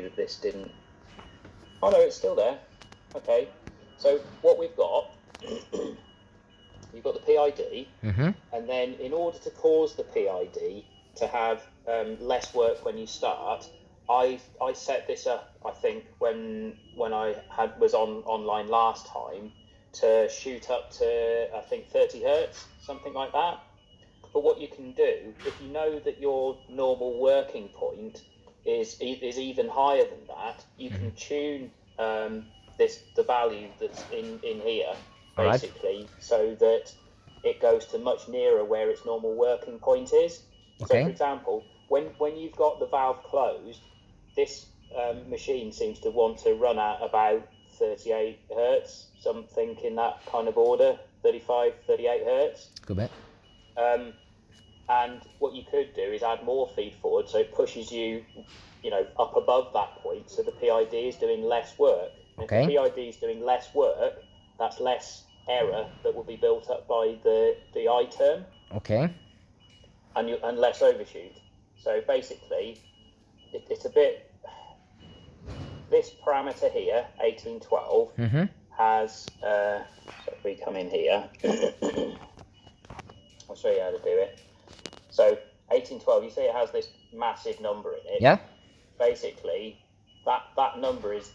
that this didn't. Oh no, it's still there. Okay, so what we've got, you've got the PID, and then in order to cause the PID to have less work when you start, I set this up, I think, when I was online last time, to shoot up to, I think, 30 hertz, something like that. But what you can do, if you know that your normal working point is even higher than that, you can tune the value that's in here, basically, so that it goes to much nearer where its normal working point is. So, for example, when you've got the valve closed, this machine seems to want to run at about 38 hertz, something in that kind of order, 35, 38 hertz. Go back. And what you could do is add more feed forward, so it pushes you, up above that point, so the PID is doing less work. Okay. If the PID is doing less work, that's less error that will be built up by the I term. Okay. And less overshoot. So basically, it's a bit. This parameter here, 1812, has. So if we come in here, I'll show you how to do it. So 1812, you see it has this massive number in it. Yeah. Basically, that number is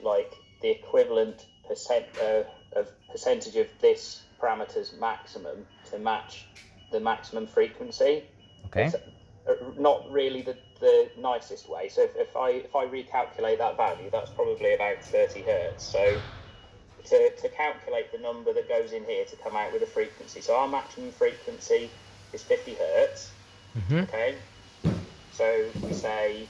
like the equivalent percentage of this parameter's maximum to match the maximum frequency. Okay. It's not really the nicest way. So if I recalculate that value, that's probably about 30 hertz. So to calculate the number that goes in here to come out with a frequency. So our maximum frequency is 50 hertz. Okay. So we say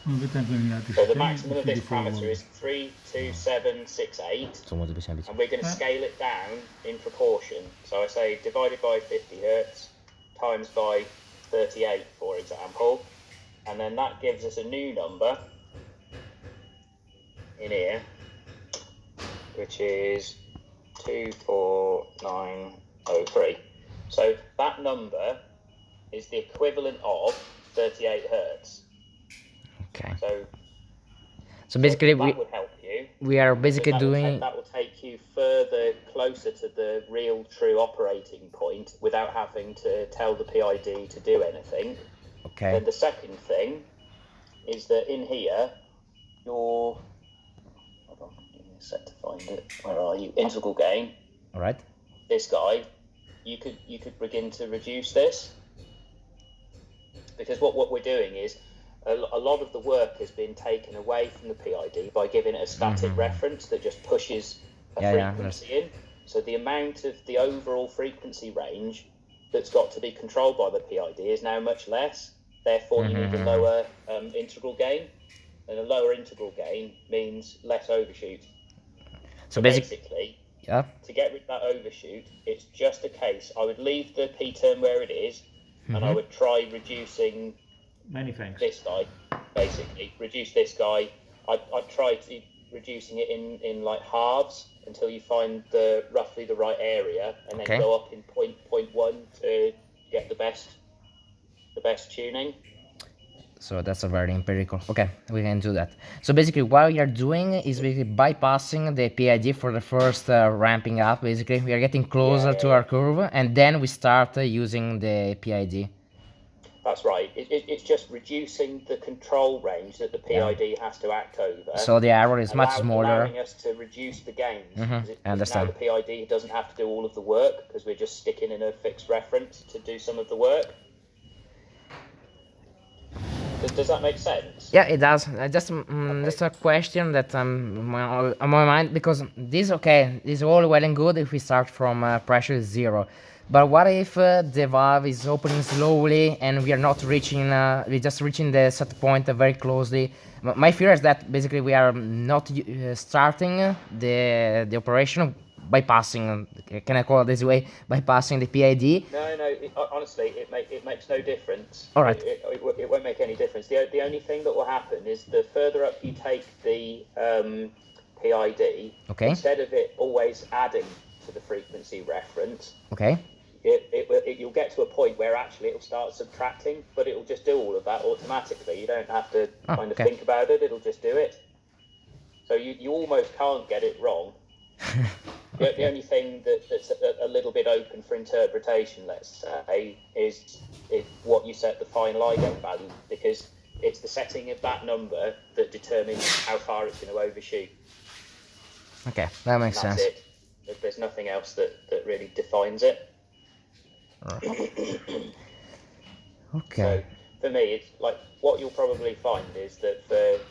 so the maximum of this parameter is 32768, and we're going to scale it down in proportion. So I say divided by 50 hertz times by 38, for example, and then that gives us a new number in here, which is 24903. So that number is the equivalent of 38 hertz. Okay. So basically, that would help you. We are basically doing. That will take you further closer to the real true operating point without having to tell the PID to do anything. Okay. Then the second thing is that in here, your hold on, give me a sec to find it. Where are you? Integral gain. All right. This guy, you could begin to reduce this, because what we're doing is a lot of the work has been taken away from the PID by giving it a static reference that just pushes a frequency in. So the amount of the overall frequency range that's got to be controlled by the PID is now much less. Therefore, you need a lower integral gain, and a lower integral gain means less overshoot. So basically, yeah. To get rid of that overshoot, it's just a case. I would leave the P term where it is, and I would try reducing. Many thanks. This guy, basically, reduce this guy. I'd try reducing it in like halves until you find roughly the right area, and then go up in point 1 to get the best tuning. So that's a very empirical. Okay, we can do that. So basically, what we are doing is basically bypassing the PID for the first ramping up. Basically, we are getting closer to our curve, and then we start using the PID. That's right. It's just reducing the control range that the PID has to act over. So the error is much smaller. Allowing us to reduce the gains. I understand. Now the PID doesn't have to do all of the work because we're just sticking in a fixed reference to do some of the work. Does that make sense? Yeah, it does. Just a question that on my mind, because this is all well and good if we start from pressure 0. But what if the valve is opening slowly and we are not reaching, we're just reaching the set point very closely? My fear is that basically we are not starting the operation bypassing, can I call it this way, bypassing the PID? No, honestly, it makes no difference. All right. It won't make any difference. The only thing that will happen is the further up you take the PID, instead of it always adding to the frequency reference, you'll get to a point where actually it'll start subtracting, but it'll just do all of that automatically. You don't have to kind of think about it. It'll just do it. So you almost can't get it wrong. The only thing that's a little bit open for interpretation, let's say, is what you set the final ligand value, because it's the setting of that number that determines how far it's going to overshoot. Okay, that makes sense. That's it. There's nothing else that really defines it. Okay. So for me, it's like what you'll probably find is that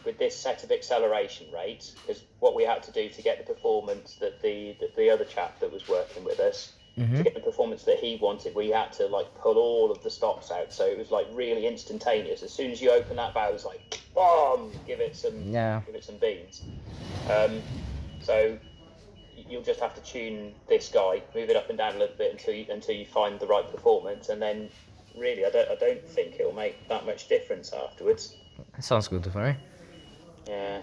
with this set of acceleration rates, because what we had to do to get the performance that the other chap that was working with us, to get the performance that he wanted, we had to like pull all of the stops out. So it was like really instantaneous. As soon as you open that valve, it was like, boom, give it some beans. So you'll just have to tune this guy, move it up and down a little bit until you find the right performance, and then really I don't think it'll make that much difference afterwards. That sounds good for me. Yeah.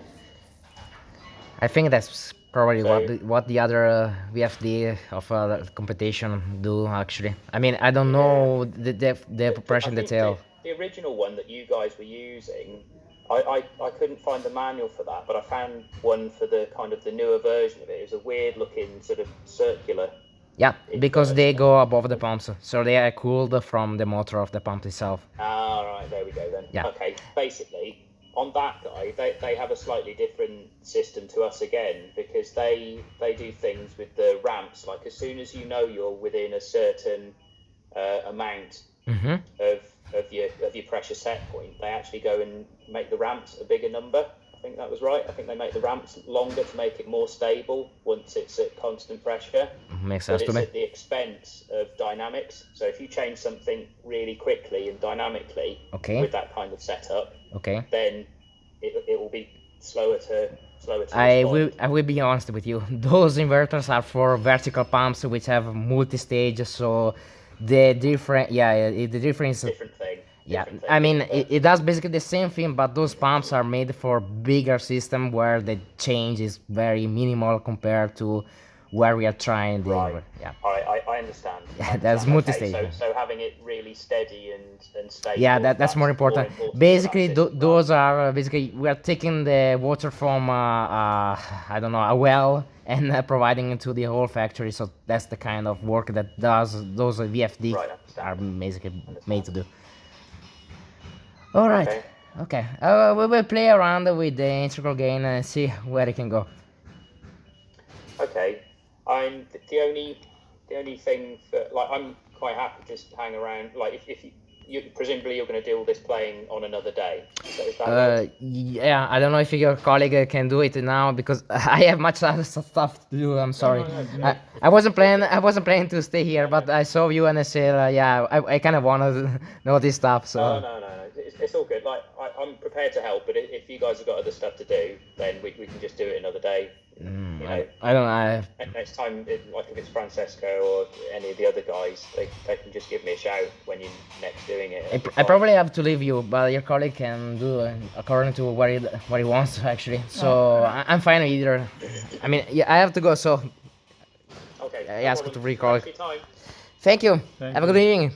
I think that's probably what the other VFD of the competition do actually. I mean, I don't know the compression detail. The original one that you guys were using, I couldn't find the manual for that, but I found one for the kind of the newer version of it. It was a weird looking sort of circular. Yeah, because they go above the pumps, so they are cooled from the motor of the pump itself. Ah, right, there we go then. Yeah. Okay, basically, on that guy, they have a slightly different system to us again, because they do things with the ramps. Like as soon as you know you're within a certain amount of your pressure set point, they actually go and make the ramps a bigger number. I think that was right. I think they make the ramps longer to make it more stable once it's at constant pressure. Makes sense to me. But it's at the expense of dynamics. So if you change something really quickly and dynamically with that kind of setup, then it will be slower to I will be honest with you. Those inverters are for vertical pumps which have multi-stage, so the difference different thing. Yeah, I mean, it does basically the same thing, but those pumps are made for bigger system where the change is very minimal compared to where we are trying the right. Yeah. I understand. Yeah, that's multi-stage. Okay, so having it really steady and stable. Yeah, that's more important. Basically, those are basically we are taking the water from I don't know, a well and providing it to the whole factory. So that's the kind of work that those VFD are basically made to do. All right. Okay. We will play around with the integral gain and see where it can go. Okay. I'm the only thing that, like, I'm quite happy just to hang around. Like, if you presumably you're going to do all this playing on another day. Is that right? Yeah. I don't know if your colleague can do it now because I have much other stuff to do. I'm sorry. No. I wasn't planning to stay here, but I saw you and I said, yeah, I kind of want to know this stuff. So. No. It's all good. Like, I'm prepared to help, but if you guys have got other stuff to do, then we can just do it another day. You know, I don't know. Next time, like if it's Francesco or any of the other guys, they can just give me a shout when you're next doing it. I probably have to leave you, but your colleague can do according to what he wants actually. So I'm fine either. I mean, yeah, I have to go. So okay. I ask to recall. Thank you. Have a good evening.